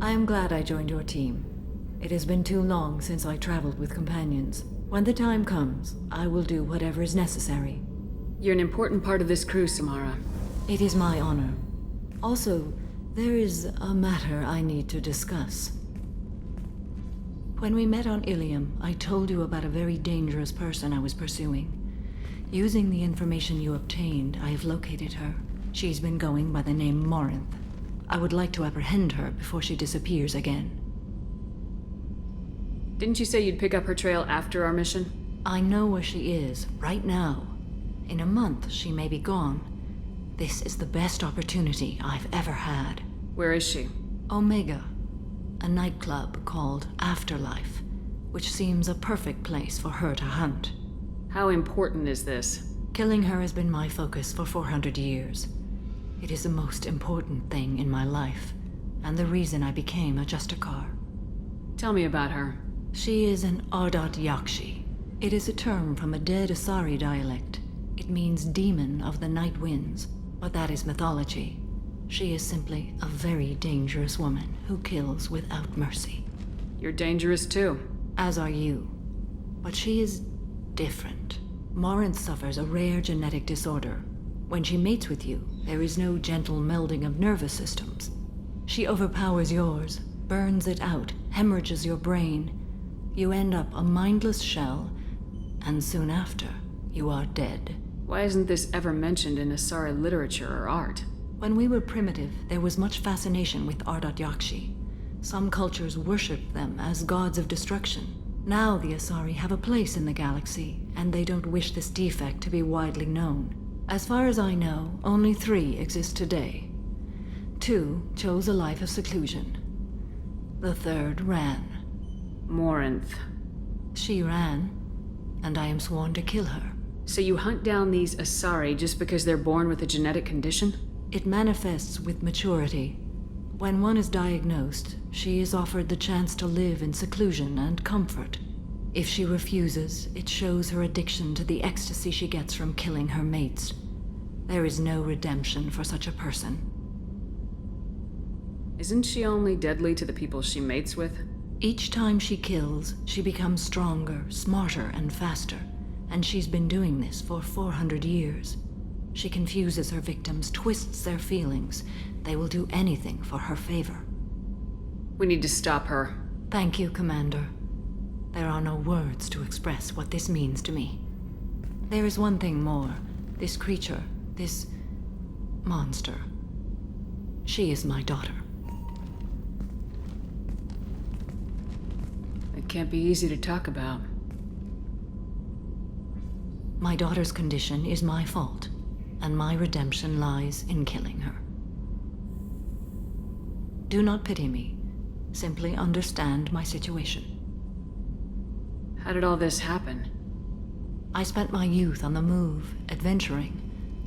I am glad I joined your team. It has been too long since I traveled with companions. When the time comes, I will do whatever is necessary. You're an important part of this crew, Samara. It is my honor. Also, there is a matter I need to discuss. When we met on Ilium, I told you about a very dangerous person I was pursuing. Using the information you obtained, I have located her. She's been going by the name Morinth. I would like to apprehend her before she disappears again. Didn't you say you'd pick up her trail after our mission? I know where she is, right now. In a month, she may be gone. This is the best opportunity I've ever had. Where is she? Omega, a nightclub called Afterlife, which seems a perfect place for her to hunt. How important is this? Killing her has been my focus for 400 years. It is the most important thing in my life, and the reason I became a Justicar. Tell me about her. She is an Ardat Yakshi. It is a term from a dead Asari dialect. It means demon of the night winds, but that is mythology. She is simply a very dangerous woman who kills without mercy. You're dangerous too. As are you. But she is different. Morinth suffers a rare genetic disorder. When she mates with you, there is no gentle melding of nervous systems. She overpowers yours, burns it out, hemorrhages your brain. You end up a mindless shell, and soon after, you are dead. Why isn't this ever mentioned in Asari literature or art? When we were primitive, there was much fascination with Ardat Yakshi. Some cultures worshipped them as gods of destruction. Now the Asari have a place in the galaxy, and they don't wish this defect to be widely known. As far as I know, only 3 exist today. 2 chose a life of seclusion. The 3rd ran. Morinth. She ran, and I am sworn to kill her. So you hunt down these Asari just because they're born with a genetic condition? It manifests with maturity. When one is diagnosed, she is offered the chance to live in seclusion and comfort. If she refuses, it shows her addiction to the ecstasy she gets from killing her mates. There is no redemption for such a person. Isn't she only deadly to the people she mates with? Each time she kills, she becomes stronger, smarter, and faster. And she's been doing this for 400 years. She confuses her victims, twists their feelings. They will do anything for her favor. We need to stop her. Thank you, Commander. There are no words to express what this means to me. There is one thing more. This creature, this monster. She is my daughter. It can't be easy to talk about. My daughter's condition is my fault, and my redemption lies in killing her. Do not pity me. Simply understand my situation. How did all this happen? I spent my youth on the move, adventuring.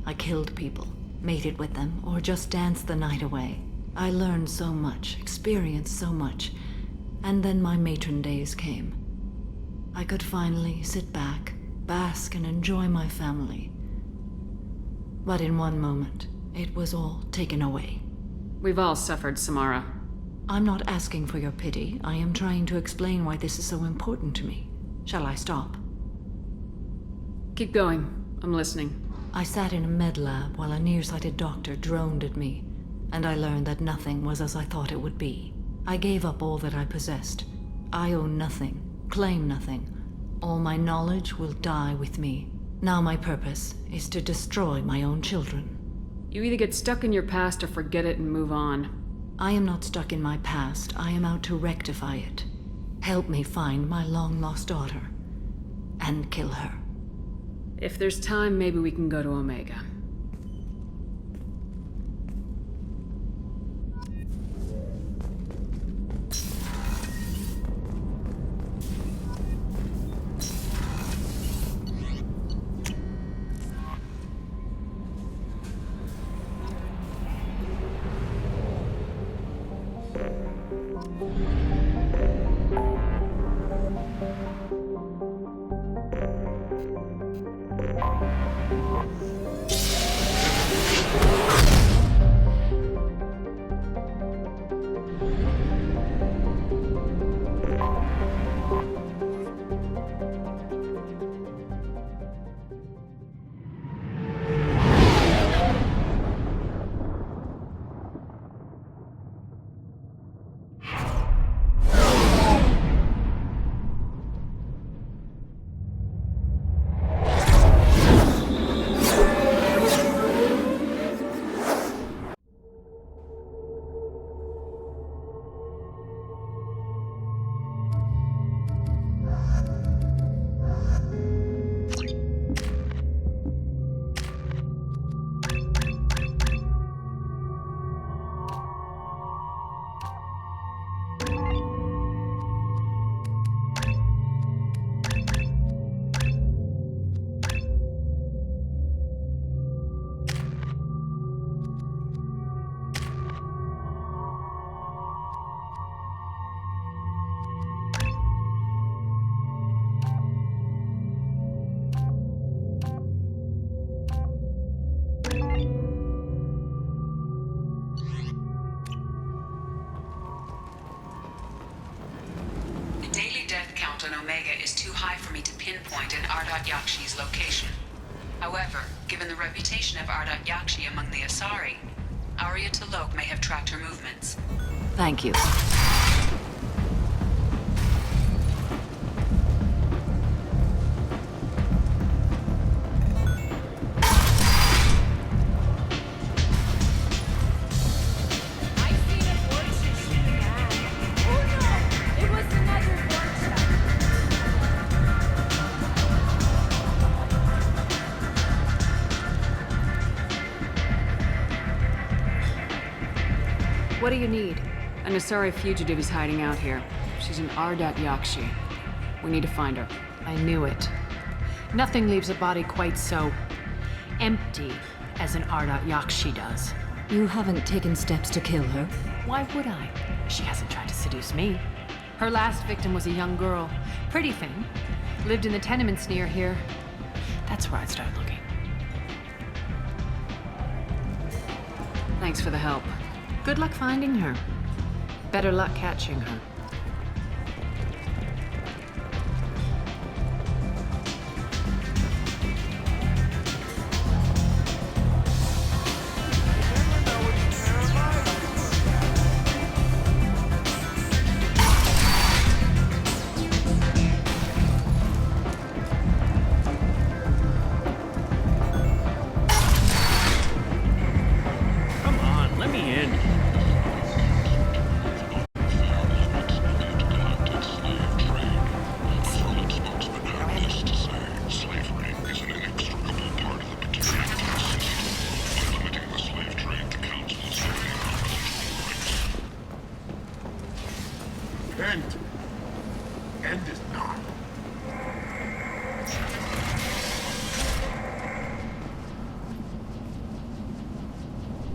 I killed people, mated with them, or just danced the night away. I learned so much, experienced so much, and then my matron days came. I could finally sit back, bask and enjoy my family. But in one moment, it was all taken away. We've all suffered, Samara. I'm not asking for your pity. I am trying to explain why this is so important to me. Shall I stop? Keep going. I'm listening. I sat in a med lab while a nearsighted doctor droned at me, and I learned that nothing was as I thought it would be. I gave up all that I possessed. I own nothing, claim nothing. All my knowledge will die with me. Now my purpose is to destroy my own children. You either get stuck in your past or forget it and move on. I am not stuck in my past. I am out to rectify it. Help me find my long-lost daughter and kill her. If there's time, maybe we can go to Omega. count on Omega is too high for me to pinpoint an Ardat Yakshi's location. However, given the reputation of Ardat Yakshi among the Asari, Arya T'Loak may have tracked her movements. Thank you. What do you need? An Asari fugitive is hiding out here. She's an Ardat Yakshi. We need to find her. I knew it. Nothing leaves a body quite so empty as an Ardat Yakshi does. You haven't taken steps to kill her? Why would I? She hasn't tried to seduce me. Her last victim was a young girl. Pretty thing. Lived in the tenements near here. That's where I'd start looking. Thanks for the help. Good luck finding her. Better luck catching her. Come on, let me in. End is not.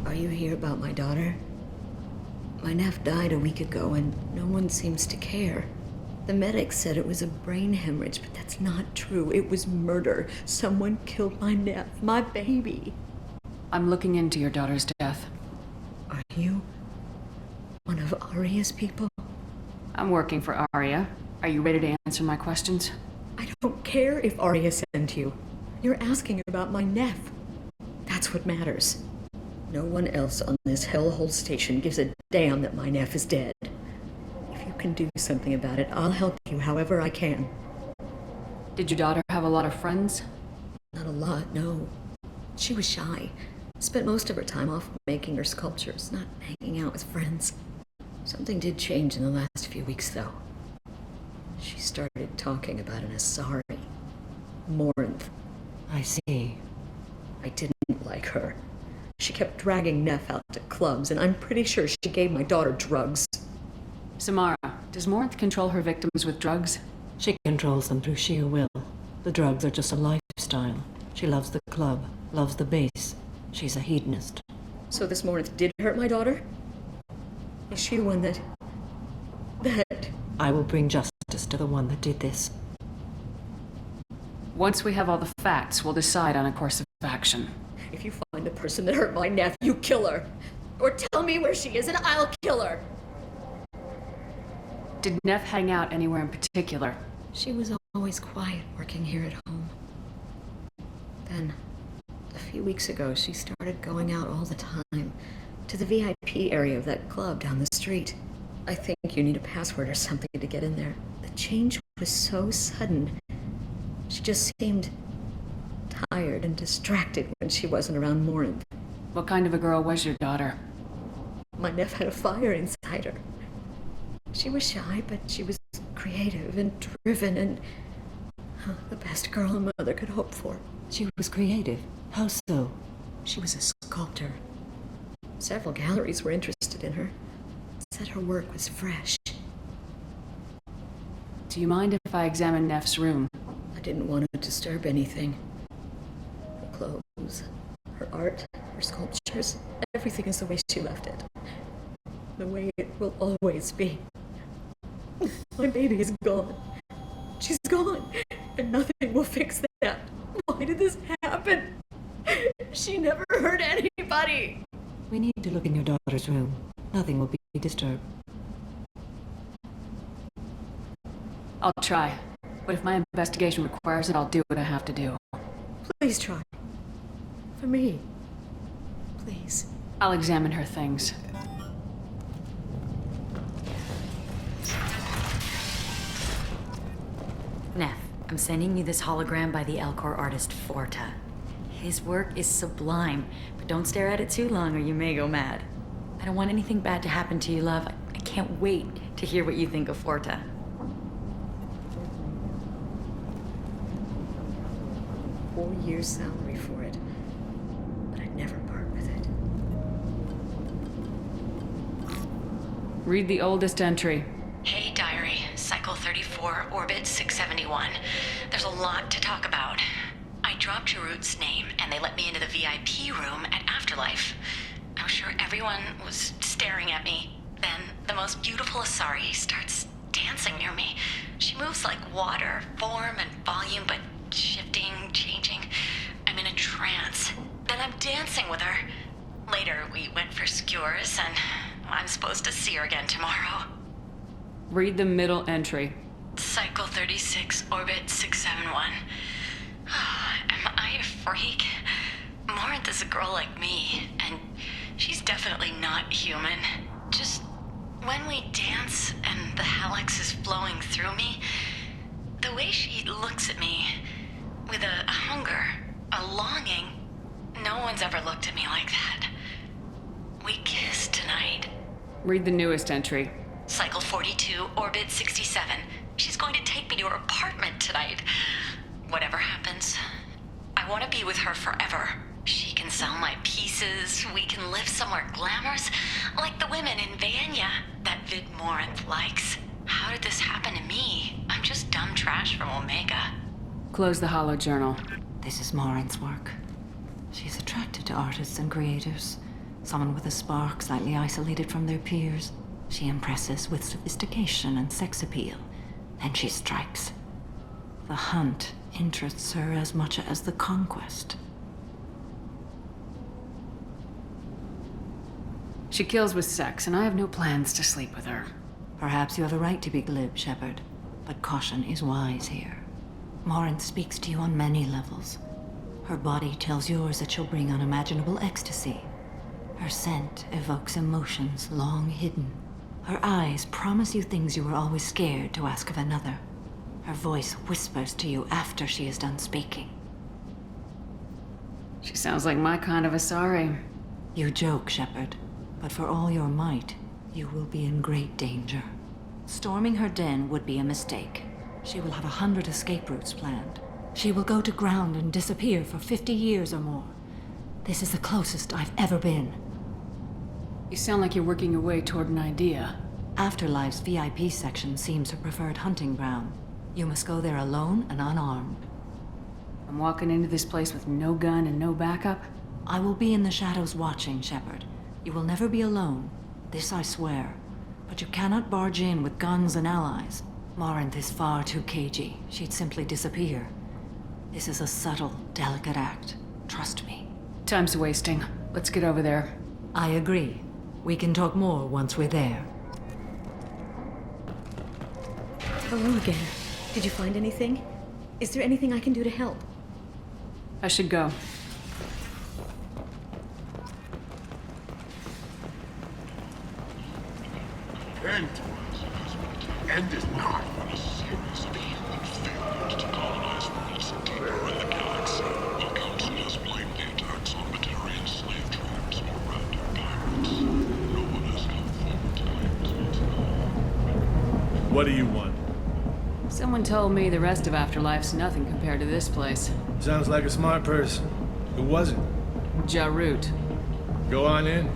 Are you here about my daughter? My nephew died a week ago and no one seems to care. The medics said it was a brain hemorrhage, but that's not true. It was murder. Someone killed my nephew, my baby. I'm looking into your daughter's death. Are you one of Arya's people? I'm working for Arya. Are you ready to answer my questions? I don't care if Arya sent you. You're asking about my nephew. That's what matters. No one else on this hellhole station gives a damn that my nephew is dead. If you can do something about it, I'll help you however I can. Did your daughter have a lot of friends? Not a lot, no. She was shy. Spent most of her time off making her sculptures, not hanging out with friends. Something did change in the last few weeks, though. She started talking about an Asari. Morinth. I see. I didn't like her. She kept dragging Neff out to clubs, and I'm pretty sure she gave my daughter drugs. Samara, does Morinth control her victims with drugs? She controls them through sheer will. The drugs are just a lifestyle. She loves the club, loves the base. She's a hedonist. So this Morinth did hurt my daughter? Is she the one that... I will bring justice to the one that did this. Once we have all the facts, we'll decide on a course of action. If you find the person that hurt my nephew, you kill her. Or tell me where she is and I'll kill her. Did Neff hang out anywhere in particular? She was always quiet working here at home. Then, a few weeks ago, she started going out all the time to the VIP area of that club down the street. I think you need a password or something to get in there. The change was so sudden. She just seemed tired and distracted when she wasn't around Morinth. What kind of a girl was your daughter? My nephew had a fire inside her. She was shy, but she was creative and driven and the best girl a mother could hope for. She was creative. How so? She was a sculptor. Several galleries were interested in her. Said her work was fresh. Do you mind if I examine Neff's room? I didn't want to disturb anything. Her clothes, her art, her sculptures, everything is the way she left it. The way it will always be. My baby is gone. She's gone, and nothing will fix that. Why did this happen? She never hurt anybody. We need to look in your daughter's room. Nothing will be disturbed. I'll try. But if my investigation requires it, I'll do what I have to do. Please try. For me. Please. I'll examine her things. Neff, I'm sending you this hologram by the Elcor artist Forta. His work is sublime, but don't stare at it too long or you may go mad. I don't want anything bad to happen to you, love. I can't wait to hear what you think of Forta. $4 salary for it. But I'd never part with it. Read the oldest entry. Hey, Diary. Cycle 34, Orbit 671. There's a lot to talk about. I dropped Jarut's name, and they let me into the VIP room at Afterlife. I was sure everyone was staring at me. Then, the most beautiful Asari starts dancing near me. She moves like water, form and volume, but shifting, changing. I'm in a trance. Then I'm dancing with her. Later, we went for skewers, and I'm supposed to see her again tomorrow. Read the middle entry. Cycle 36, Orbit 671. Am I a freak? Morinth is a girl like me, and she's definitely not human. Just when we dance and the Hallex is flowing through me, the way she looks at me with a hunger, a longing, no one's ever looked at me like that. We kissed tonight. Read the newest entry. Cycle 42, Orbit 67. She's going to take me to her apartment tonight. Whatever happens, I want to be with her forever. She can sell my pieces. We can live somewhere glamorous, like the women in Vanya that Vid Morinth likes. How did this happen to me? I'm just dumb trash from Omega. Close the holo journal. This is Morinth's work. She's attracted to artists and creators. Someone with a spark, slightly isolated from their peers. She impresses with sophistication and sex appeal. Then she strikes. The hunt interests her as much as the conquest. She kills with sex, and I have no plans to sleep with her. Perhaps you have a right to be glib, Shepard, but caution is wise here. Morinth speaks to you on many levels. Her body tells yours that she'll bring unimaginable ecstasy. Her scent evokes emotions long hidden. Her eyes promise you things you were always scared to ask of another. Her voice whispers to you after she is done speaking. She sounds like my kind of Asari. You joke, Shepard, but for all your might, you will be in great danger. Storming her den would be a mistake. She will have 100 escape routes planned. She will go to ground and disappear for 50 years or more. This is the closest I've ever been. You sound like you're working your way toward an idea. Afterlife's VIP section seems her preferred hunting ground. You must go there alone and unarmed. I'm walking into this place with no gun and no backup? I will be in the shadows watching, Shepard. You will never be alone. This I swear. But you cannot barge in with guns and allies. Morinth is far too cagey. She'd simply disappear. This is a subtle, delicate act. Trust me. Time's wasting. Let's get over there. I agree. We can talk more once we're there. Hello again. Did you find anything? Is there anything I can do to help? I should go. End is not a series of human failures to colonize worlds deeper in the galaxy. The Council has blamed the attacks on Batarian slave tribes or random pirates. No one has come forward tonight. What do you want? Someone told me the rest of Afterlife's nothing compared to this place. Sounds like a smart person. Who was it? Jarut. Go on in.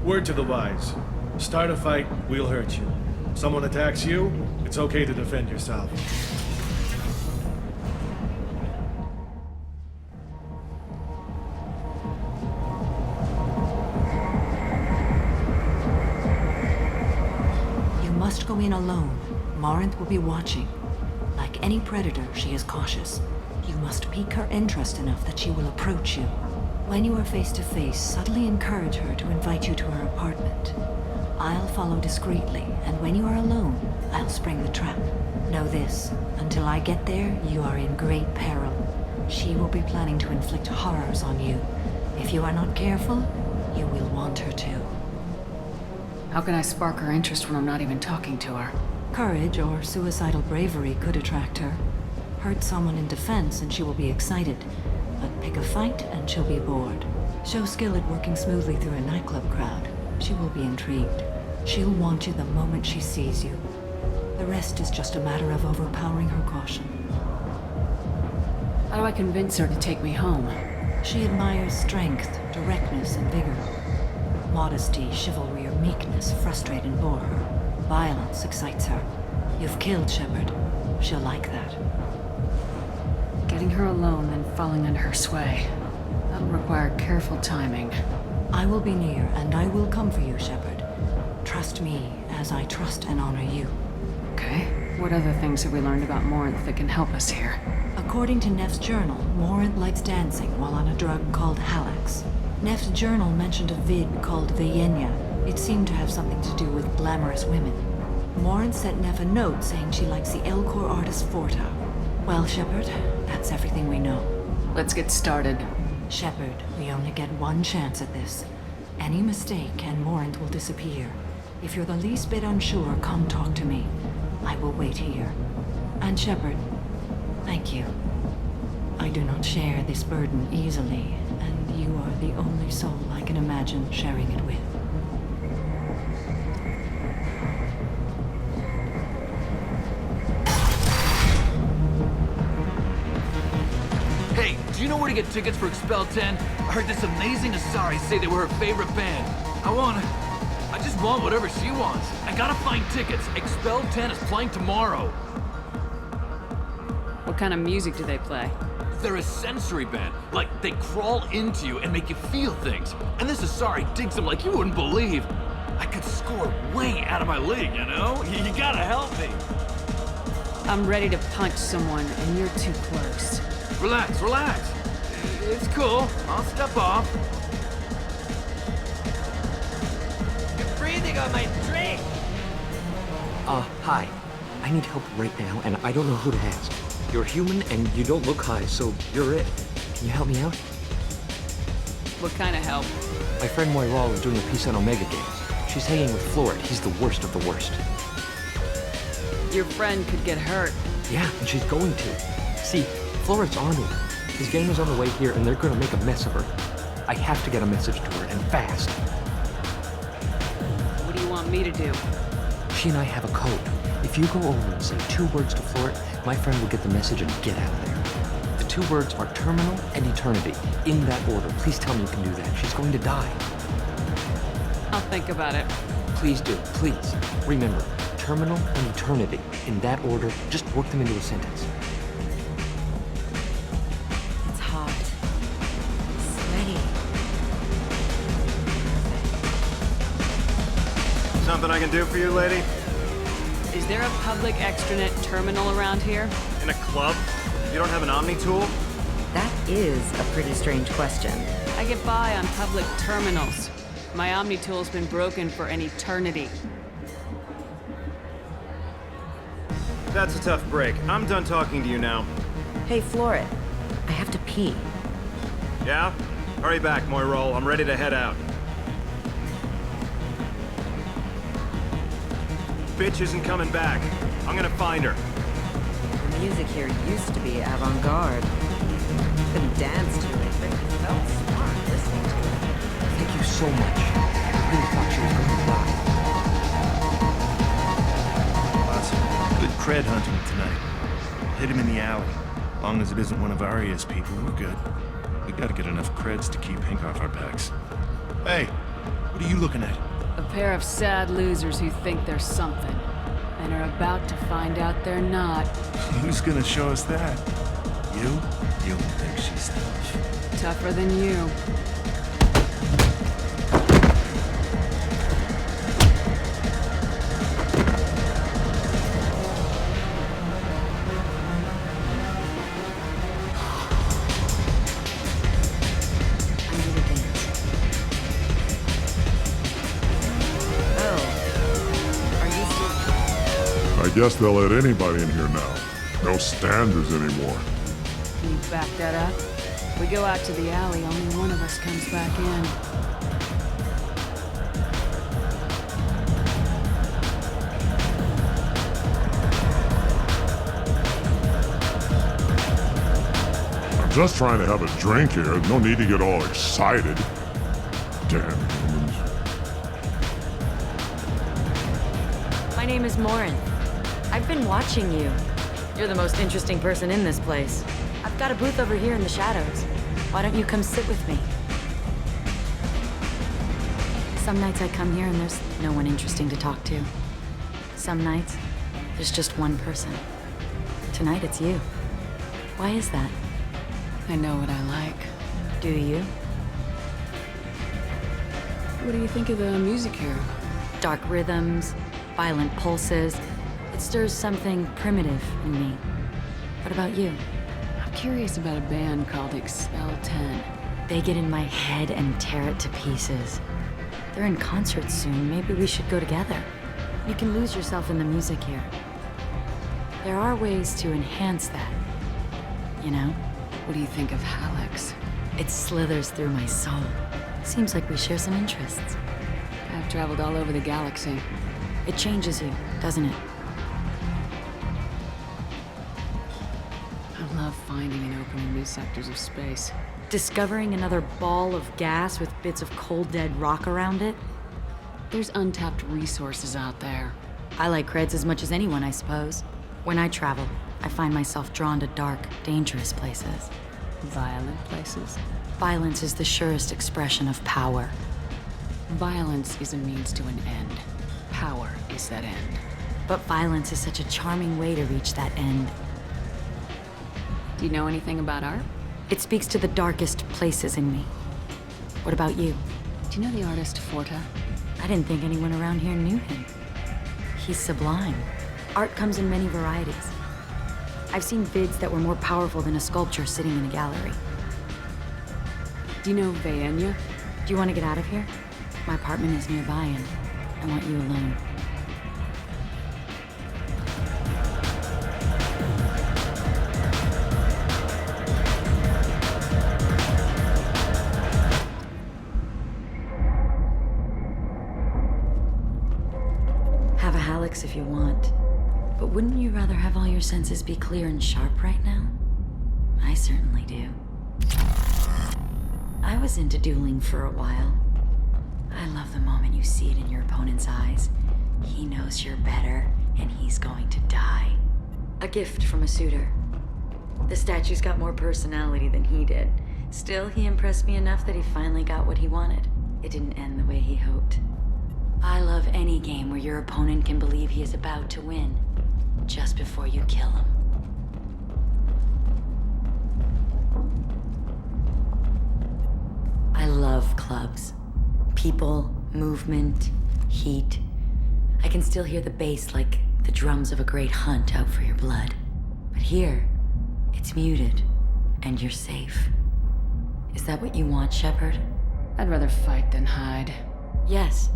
Word to the wise. Start a fight, we'll hurt you. Someone attacks you, it's okay to defend yourself. You must go in alone. Morinth will be watching. Like any predator, she is cautious. You must pique her interest enough that she will approach you. When you are face to face, subtly encourage her to invite you to her apartment. I'll follow discreetly, and when you are alone, I'll spring the trap. Know this, until I get there, you are in great peril. She will be planning to inflict horrors on you. If you are not careful, you will want her to. How can I spark her interest when I'm not even talking to her? Courage or suicidal bravery could attract her. Hurt someone in defense and she will be excited. But pick a fight and she'll be bored. Show skill at working smoothly through a nightclub crowd. She will be intrigued. She'll want you the moment she sees you. The rest is just a matter of overpowering her caution. How do I convince her to take me home? She admires strength, directness, and vigor. Modesty, chivalry, or meekness frustrate and bore her. Violence excites her. You've killed Shepard. She'll like that. Getting her alone, then falling under her sway. That'll require careful timing. I will be near, and I will come for you, Shepard. Trust me, as I trust and honor you. Okay. What other things have we learned about Morinth that can help us here? According to Neff's journal, Morinth likes dancing while on a drug called Halax. Neff's journal mentioned a vid called Vayenya. It seemed to have something to do with glamorous women. Morinth sent Neff a note saying she likes the Elcor artist Forta. Well, Shepard, that's everything we know. Let's get started. Shepard, we only get one chance at this. Any mistake and Morinth will disappear. If you're the least bit unsure, come talk to me. I will wait here. And Shepard, thank you. I do not share this burden easily, and you are the only soul I can imagine sharing it with. Hey, do you know where to get tickets for Expel 10? I heard this amazing Asari say they were her favorite band. I just want whatever she wants. I gotta find tickets. Expel 10 is playing tomorrow. What kind of music do they play? They're a sensory band. Like, they crawl into you and make you feel things. And this Asari digs them like you wouldn't believe. I could score way out of my league, you know? You gotta help me. I'm ready to punch someone, and you're too close. Relax, relax. It's cool. I'll step off. You're breathing on my drink! Hi. I need help right now, and I don't know who to ask. You're human, and you don't look high, so you're it. Can you help me out? What kind of help? My friend Moiral is doing a piece on Omega Games. She's hanging with Florid. He's the worst of the worst. Your friend could get hurt. Yeah, and she's going to. See, Florid's on her. His gang is on the way here, and they're gonna make a mess of her. I have to get a message to her, and fast. What do you want me to do? She and I have a code. If you go over and say 2 words to Florid, my friend will get the message and get out of there. The 2 words are terminal and eternity. In that order. Please tell me you can do that. She's going to die. I'll think about it. Please do. Please. Remember, terminal and eternity. In that order, just work them into a sentence. It's hot. Sweaty. Something I can do for you, lady? Is there a public extranet terminal around here? In a club? You don't have an Omni tool? That is a pretty strange question. I get by on public terminals. My Omni tool's been broken for an eternity. That's a tough break. I'm done talking to you now. Hey, Florid. I have to pee. Yeah? Hurry back, Moiral. I'm ready to head out. Bitch isn't coming back. I'm gonna find her. The music here used to be avant-garde. Couldn't dance to it, but it felt smart listening to it. Thank you so much. I really thought she was going to die. Awesome. Good cred hunting tonight. Hit him in the alley. As long as it isn't one of Arya's people, we're good. We gotta get enough creds to keep Hank off our backs. Hey, what are you looking at? A pair of sad losers who think they're something, and are about to find out they're not. Who's gonna show us that? You? You don't think she's tough. Tougher than you. Oh, guess they'll let anybody in here now. No standards anymore. Can you back that up? We go out to the alley, only one of us comes back in. I'm just trying to have a drink here. No need to get all excited. Damn humans. My name is Morin. I've been watching you. You're the most interesting person in this place. I've got a booth over here in the shadows. Why don't you come sit with me? Some nights I come here and there's no one interesting to talk to. Some nights, there's just one person. Tonight it's you. Why is that? I know what I like. Do you? What do you think of the music here? Dark rhythms, violent pulses. It stirs something primitive in me. What about you? I'm curious about a band called Expel 10. They get in my head and tear it to pieces. They're in concert soon. Maybe we should go together. You can lose yourself in the music here. There are ways to enhance that. You know? What do you think of Hallex? It slithers through my soul. Seems like we share some interests. I've traveled all over the galaxy. It changes you, doesn't it? I love finding and opening new sectors of space. Discovering another ball of gas with bits of cold dead rock around it? There's untapped resources out there. I like creds as much as anyone, I suppose. When I travel, I find myself drawn to dark, dangerous places. Violent places? Violence is the surest expression of power. Violence is a means to an end. Power is that end. But violence is such a charming way to reach that end. Do you know anything about art? It speaks to the darkest places in me. What about you? Do you know the artist Forta? I didn't think anyone around here knew him. He's sublime. Art comes in many varieties. I've seen vids that were more powerful than a sculpture sitting in a gallery. Do you know Vaenya? Do you want to get out of here? My apartment is nearby and I want you alone. Have a Hallex if you want. But wouldn't you rather have all your senses be clear and sharp right now? I certainly do. I was into dueling for a while. I love the moment you see it in your opponent's eyes. He knows you're better, and he's going to die. A gift from a suitor. The statue's got more personality than he did. Still, he impressed me enough that he finally got what he wanted. It didn't end the way he hoped. I love any game where your opponent can believe he is about to win, just before you kill him. I love clubs. People, movement, heat. I can still hear the bass like the drums of a great hunt out for your blood. But here, it's muted, and you're safe. Is that what you want, Shepard? I'd rather fight than hide. Yes.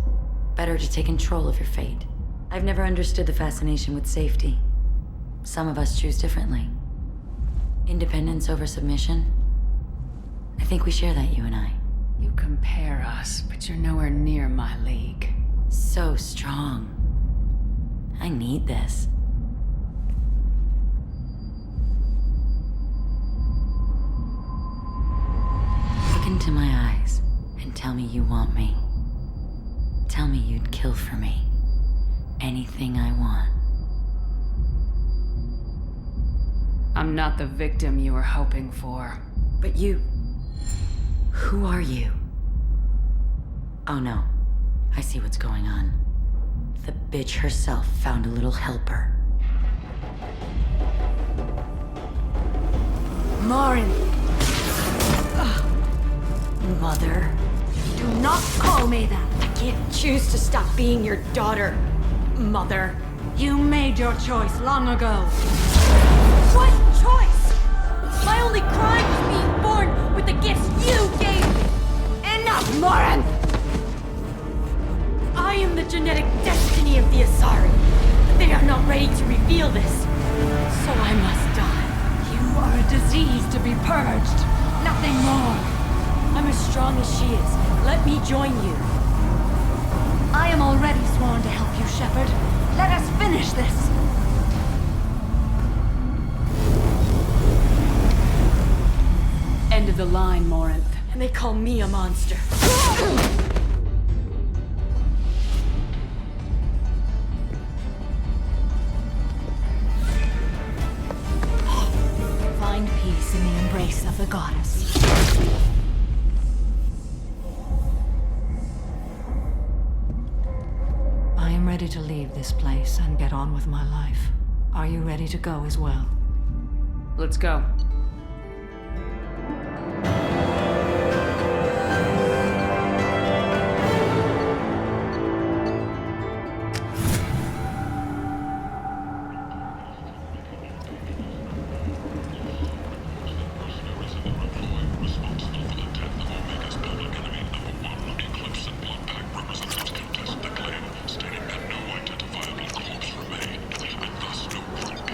Better to take control of your fate. I've never understood the fascination with safety. Some of us choose differently. Independence over submission? I think we share that, you and I. You compare us, but you're nowhere near my league. So strong. I need this. Look into my eyes and tell me you want me. Tell me you'd kill for me. Anything I want. I'm not the victim you were hoping for. But you... Who are you? Oh no. I see what's going on. The bitch herself found a little helper. Morin! Mother. Do not call me that! I can't choose to stop being your daughter, Mother. You made your choice long ago. What choice? My only crime was being born with the gifts you gave me! Enough, Morin! I am the genetic destiny of the Asari. They are not ready to reveal this. So I must die. You are a disease to be purged. Nothing more. I'm as strong as she is. Let me join you. I am already sworn to help you, Shepard. Let us finish this! End of the line, Morinth. And they call me a monster. Find peace in the embrace of the goddess. I am ready to leave this place and get on with my life. Are you ready to go as well? Let's go.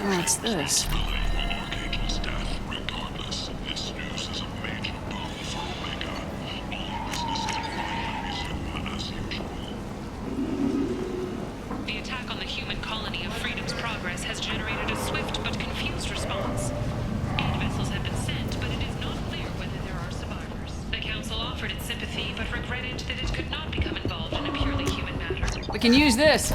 What's this? The attack on the human colony of Freedom's Progress has generated a swift but confused response. 8 vessels have been sent, but it is not clear whether there are survivors. The Council offered its sympathy, but regretted that it could not become involved in a purely human matter. We can use this.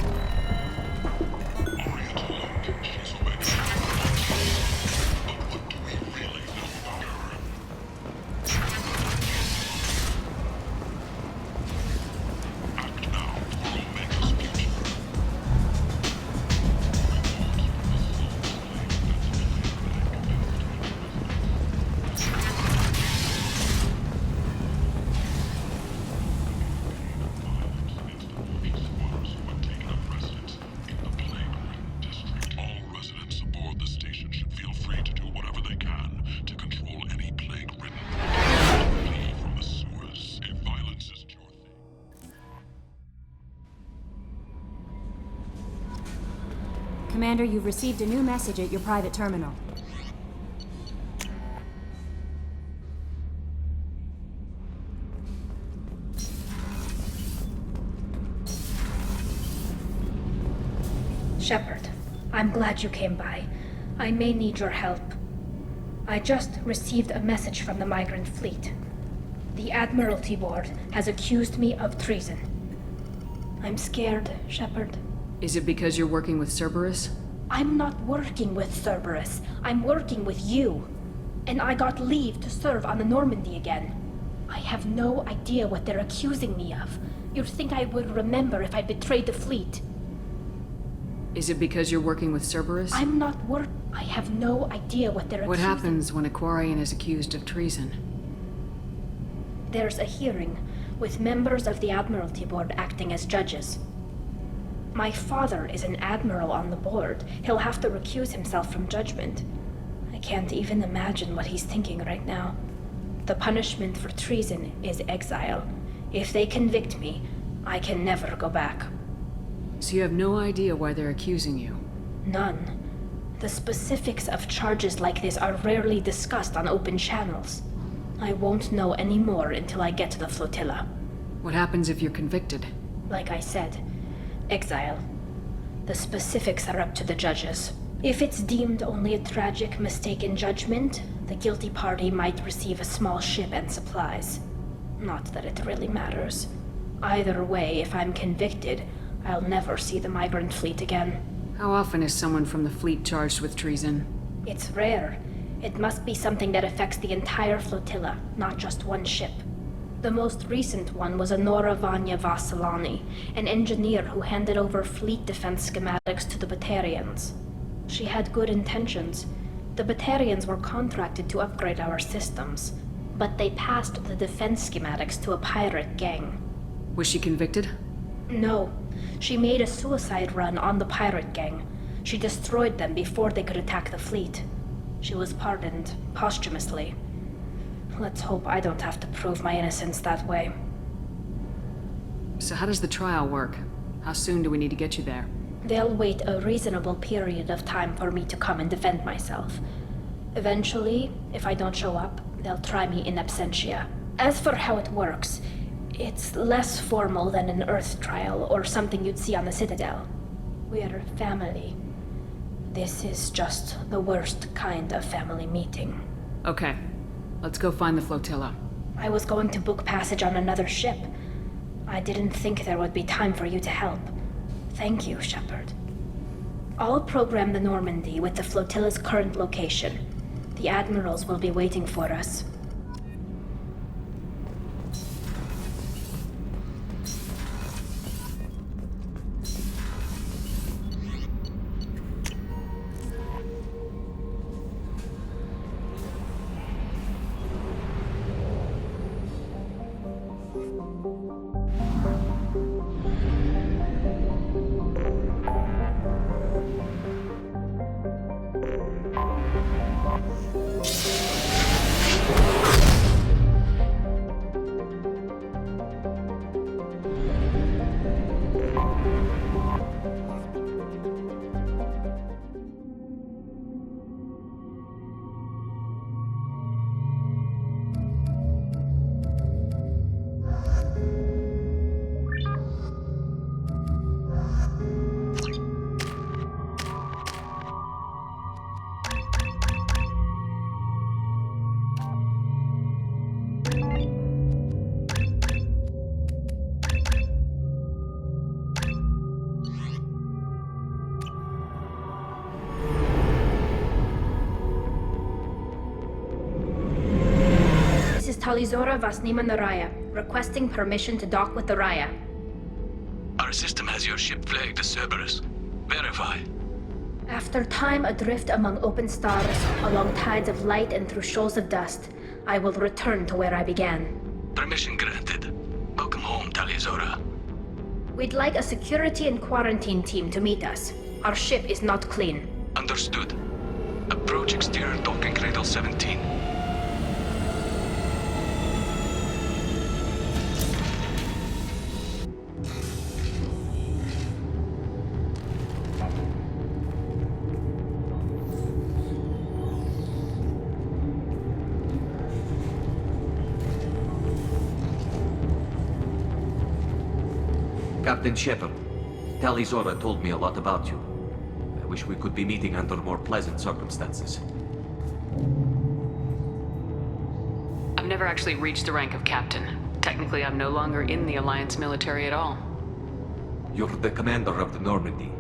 Commander, you've received a new message at your private terminal. Shepard, I'm glad you came by. I may need your help. I just received a message from the migrant fleet. The Admiralty Board has accused me of treason. I'm scared, Shepard. Is it because you're working with Cerberus? I'm not working with Cerberus. I'm working with you. And I got leave to serve on the Normandy again. I have no idea what they're accusing me of. You'd think I would remember if I betrayed the fleet. Is it because you're working with Cerberus? I'm not I have no idea what they're What accusing. happens when a Quarian is accused of treason? There's a hearing, with members of the Admiralty Board acting as judges. My father is an admiral on the board. He'll have to recuse himself from judgment. I can't even imagine what he's thinking right now. The punishment for treason is exile. If they convict me, I can never go back. So you have no idea why they're accusing you? None. The specifics of charges like this are rarely discussed on open channels. I won't know any more until I get to the flotilla. What happens if you're convicted? Like I said, exile. The specifics are up to the judges. If it's deemed only a tragic mistake in judgment, the guilty party might receive a small ship and supplies. Not that it really matters. Either way, if I'm convicted, I'll never see the migrant fleet again. How often is someone from the fleet charged with treason? It's rare. It must be something that affects the entire flotilla, not just one ship. The most recent one was Honora Vanya Vassilani, an engineer who handed over fleet defense schematics to the Batarians. She had good intentions. The Batarians were contracted to upgrade our systems, but they passed the defense schematics to a pirate gang. Was she convicted? No. She made a suicide run on the pirate gang. She destroyed them before they could attack the fleet. She was pardoned posthumously. Let's hope I don't have to prove my innocence that way. So how does the trial work? How soon do we need to get you there? They'll wait a reasonable period of time for me to come and defend myself. Eventually, if I don't show up, they'll try me in absentia. As for how it works, it's less formal than an Earth trial or something you'd see on the Citadel. We're family. This is just the worst kind of family meeting. Okay, let's go find the flotilla. I was going to book passage on another ship. I didn't think there would be time for you to help. Thank you, Shepard. I'll program the Normandy with the flotilla's current location. The admirals will be waiting for us. Talizora Vasnima Naraya, requesting permission to dock with the Raya. Our system has your ship flagged as Cerberus. Verify. After time adrift among open stars, along tides of light and through shoals of dust, I will return to where I began. Permission granted. Welcome home, Talizora. We'd like a security and quarantine team to meet us. Our ship is not clean. Understood. Approach exterior docking cradle 17. Captain Shepard, Talizora told me a lot about you. I wish we could be meeting under more pleasant circumstances. I've never actually reached the rank of captain. Technically, I'm no longer in the Alliance military at all. You're the commander of the Normandy,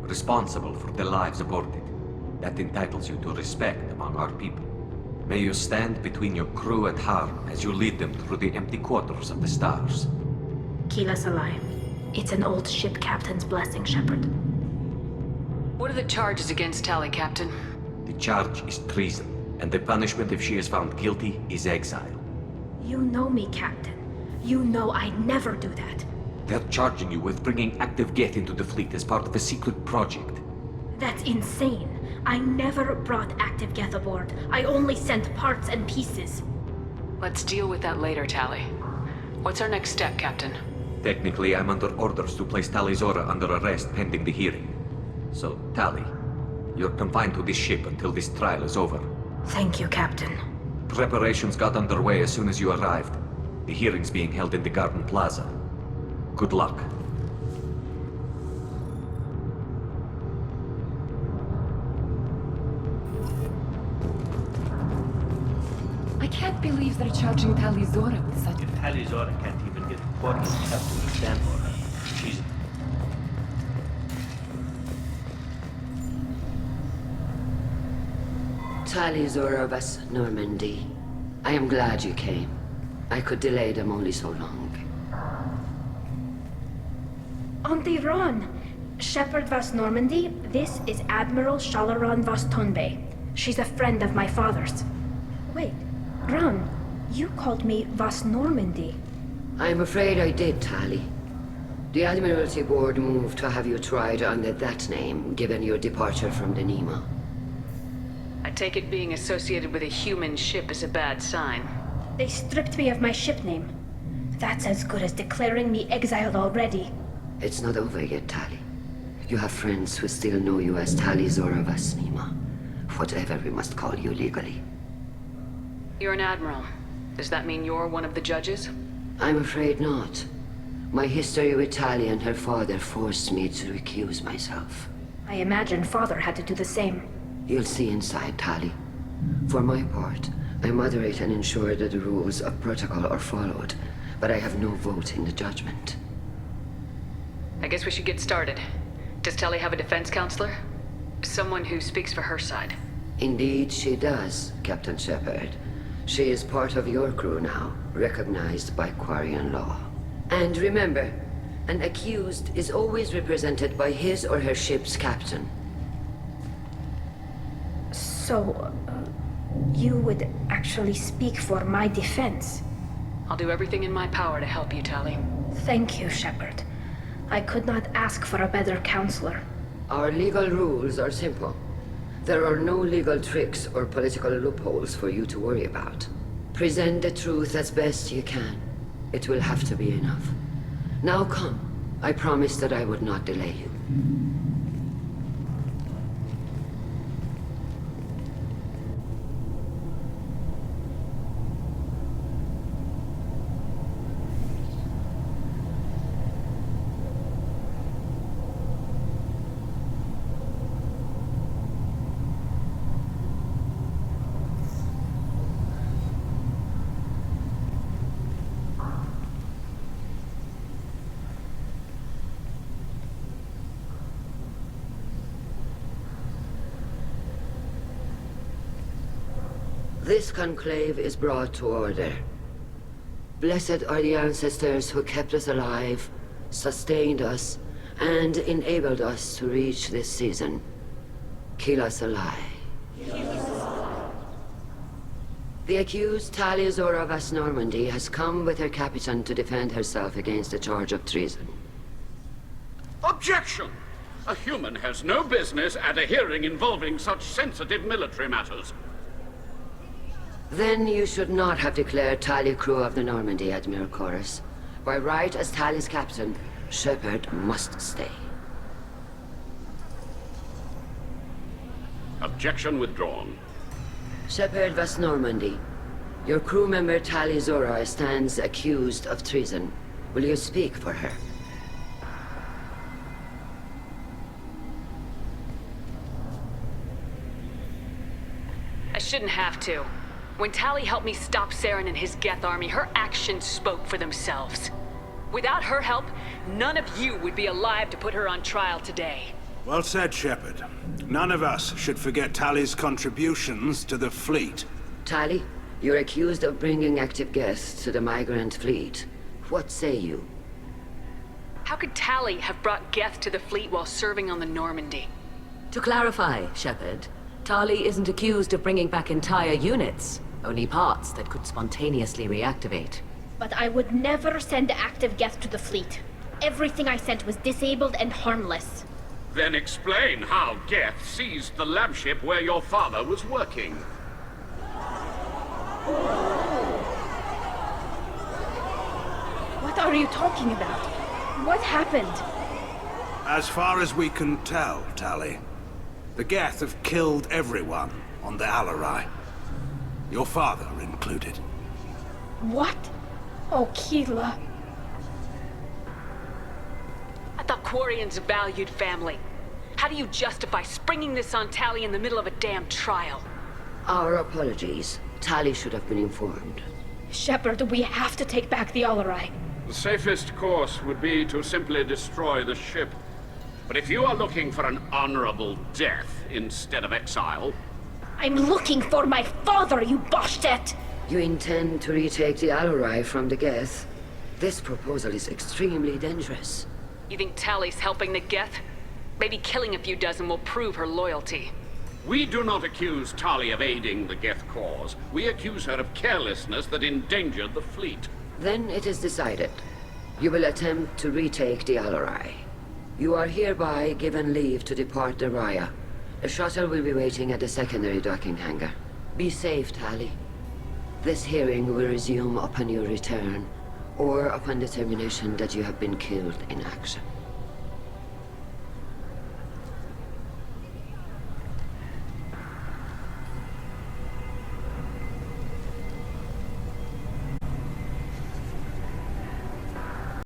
responsible for the lives aboard it. That entitles you to respect among our people. May you stand between your crew and harm as you lead them through the empty quarters of the stars. Kila Salai. It's an old ship captain's blessing, Shepard. What are the charges against Tali, Captain? The charge is treason, and the punishment if she is found guilty is exile. You know me, Captain. You know I'd never do that. They're charging you with bringing active Geth into the fleet as part of a secret project. That's insane. I never brought active Geth aboard. I only sent parts and pieces. Let's deal with that later, Tali. What's our next step, Captain? Technically, I'm under orders to place Talizora under arrest pending the hearing. So, Tali, you're confined to this ship until this trial is over. Thank you, Captain. Preparations got underway as soon as you arrived. The hearing's being held in the Garden Plaza. Good luck. I can't believe they're charging Talizora with such... If Talizora can't even get a quarter captain to stand for her, she's... Talizora vas Normandy. I am glad you came. I could delay them only so long. Auntie Ron! Shepard vas Normandy, this is Admiral Shalaran vas Tonbe. She's a friend of my father's. Wait, Ron, you called me vas Normandy. I'm afraid I did, Tali. The Admiralty Board moved to have you tried under that name, given your departure from the Nema. I take it being associated with a human ship is a bad sign. They stripped me of my ship name. That's as good as declaring me exiled already. It's not over yet, Tali. You have friends who still know you as Tali Zora Vasnima. Whatever we must call you legally. You're an admiral. Does that mean you're one of the judges? I'm afraid not. My history with Tali and her father forced me to recuse myself. I imagine Father had to do the same. You'll see inside, Tali. For my part, I moderate and ensure that the rules of protocol are followed, but I have no vote in the judgment. I guess we should get started. Does Tali have a defense counselor? Someone who speaks for her side. Indeed, she does, Captain Shepard. She is part of your crew now, recognized by Quarian law. And remember, an accused is always represented by his or her ship's captain. So, you would actually speak for my defense? I'll do everything in my power to help you, Tali. Thank you, Shepard. I could not ask for a better counselor. Our legal rules are simple. There are no legal tricks or political loopholes for you to worry about. Present the truth as best you can. It will have to be enough. Now come. I promised that I would not delay you. This conclave is brought to order. Blessed are the ancestors who kept us alive, sustained us, and enabled us to reach this season. Keep us alive. The accused Tali Zora Vas Normandy has come with her captain to defend herself against a charge of treason. Objection! A human has no business at a hearing involving such sensitive military matters. Then you should not have declared Tali crew of the Normandy, Admiral Chorus. By right as Tali's captain, Shepard must stay. Objection withdrawn. Shepard Vas Normandy, your crew member Tali Zora stands accused of treason. Will you speak for her? I shouldn't have to. When Tali helped me stop Saren and his Geth army, her actions spoke for themselves. Without her help, none of you would be alive to put her on trial today. Well said, Shepard. None of us should forget Tali's contributions to the fleet. Tali, you're accused of bringing active Geth to the migrant fleet. What say you? How could Tali have brought Geth to the fleet while serving on the Normandy? To clarify, Shepard, Tali isn't accused of bringing back entire units, only parts that could spontaneously reactivate. But I would never send active Geth to the fleet. Everything I sent was disabled and harmless. Then explain how Geth seized the lab ship where your father was working. What are you talking about? What happened? As far as we can tell, Tali, the Geth have killed everyone on the Alarai. Your father included. What? Oh, Keela. I thought Quarians valued family. How do you justify springing this on Tali in the middle of a damn trial? Our apologies. Tali should have been informed. Shepard, we have to take back the Alarai. The safest course would be to simply destroy the ship. But if you are looking for an honorable death instead of exile... I'm looking for my father, you Boshtet! You intend to retake the Alarai from the Geth? This proposal is extremely dangerous. You think Tali's helping the Geth? Maybe killing a few dozen will prove her loyalty. We do not accuse Tali of aiding the Geth cause. We accuse her of carelessness that endangered the fleet. Then it is decided. You will attempt to retake the Alarai. You are hereby given leave to depart the Raya. A shuttle will be waiting at the secondary docking hangar. Be safe, Tali. This hearing will resume upon your return, or upon determination that you have been killed in action.